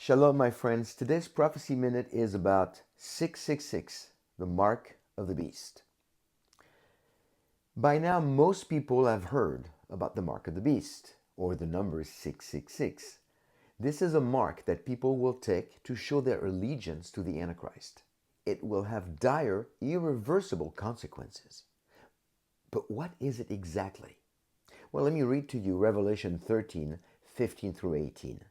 Shalom, my friends. Today's Prophecy Minute is about 666, the mark of the beast. By now, most people have heard about the mark of the beast, or the number 666. This is a mark that people will take to show their allegiance to the Antichrist. It will have dire, irreversible consequences. But what is it exactly? Well, let me read to you Revelation 13, 15 through 18.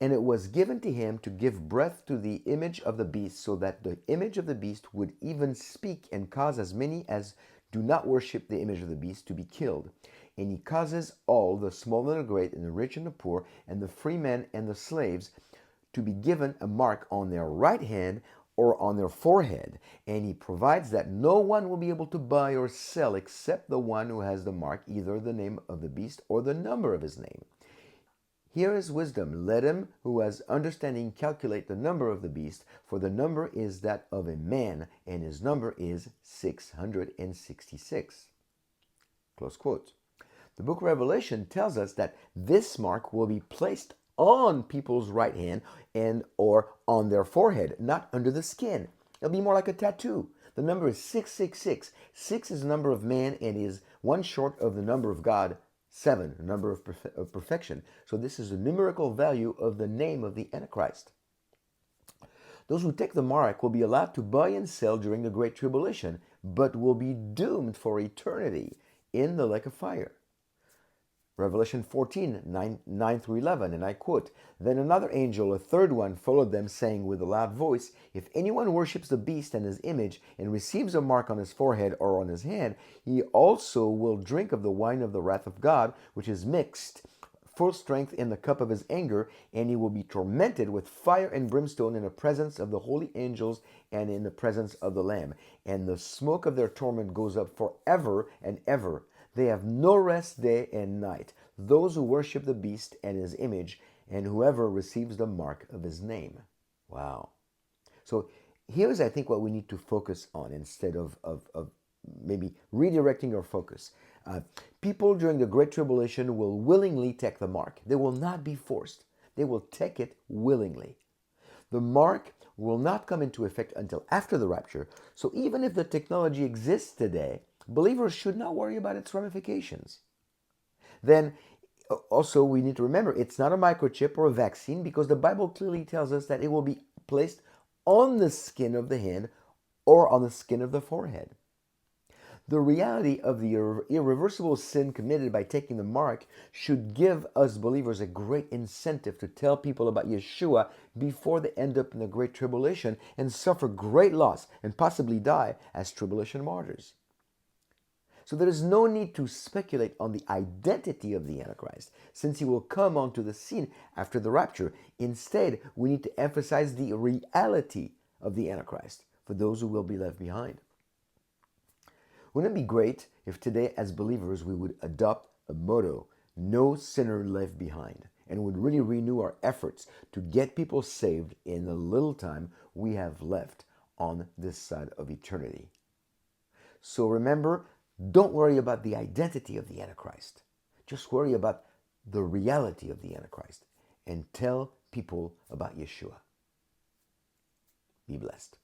And it was given to him to give breath to the image of the beast, so that the image of the beast would even speak and cause as many as do not worship the image of the beast to be killed. And he causes all, the small and the great, and the rich and the poor, and the free men and the slaves, to be given a mark on their right hand or on their forehead. And he provides that no one will be able to buy or sell except the one who has the mark, either the name of the beast or the number of his name. Here is wisdom. Let him who has understanding calculate the number of the beast, for the number is that of a man, and his number is 666. Close quote. The book of Revelation tells us that this mark will be placed on people's right hand and or on their forehead, not under the skin. It'll be more like a tattoo. The number is 666. 6 is the number of man and is one short of the number of God. 7, the number of perfection. So this is the numerical value of the name of the Antichrist. Those who take the mark will be allowed to buy and sell during the Great Tribulation, but will be doomed for eternity in the lake of fire. Revelation 14, 9 through 11, and I quote, Then another angel, a third one, followed them, saying with a loud voice, If anyone worships the beast and his image, and receives a mark on his forehead or on his hand, he also will drink of the wine of the wrath of God, which is mixed full strength in the cup of his anger, and he will be tormented with fire and brimstone in the presence of the holy angels and in the presence of the Lamb. And the smoke of their torment goes up forever and ever. They have no rest day and night, those who worship the beast and his image, and whoever receives the mark of his name. Wow. So here's, I think, what we need to focus on instead of maybe redirecting our focus. People during the Great Tribulation will willingly take the mark. They will not be forced. They will take it willingly. The mark will not come into effect until after the rapture. So even if the technology exists today, believers should not worry about its ramifications. Then also we need to remember it's not a microchip or a vaccine, because the Bible clearly tells us that it will be placed on the skin of the hand or on the skin of the forehead. The reality of the irreversible sin committed by taking the mark should give us believers a great incentive to tell people about Yeshua before they end up in the Great Tribulation and suffer great loss and possibly die as tribulation martyrs. So there is no need to speculate on the identity of the Antichrist, since he will come onto the scene after the rapture. Instead, we need to emphasize the reality of the Antichrist for those who will be left behind. Wouldn't it be great if today, as believers, we would adopt a motto, no sinner left behind, and would really renew our efforts to get people saved in the little time we have left on this side of eternity. So remember, don't worry about the identity of the Antichrist. Just worry about the reality of the Antichrist and tell people about Yeshua. Be blessed.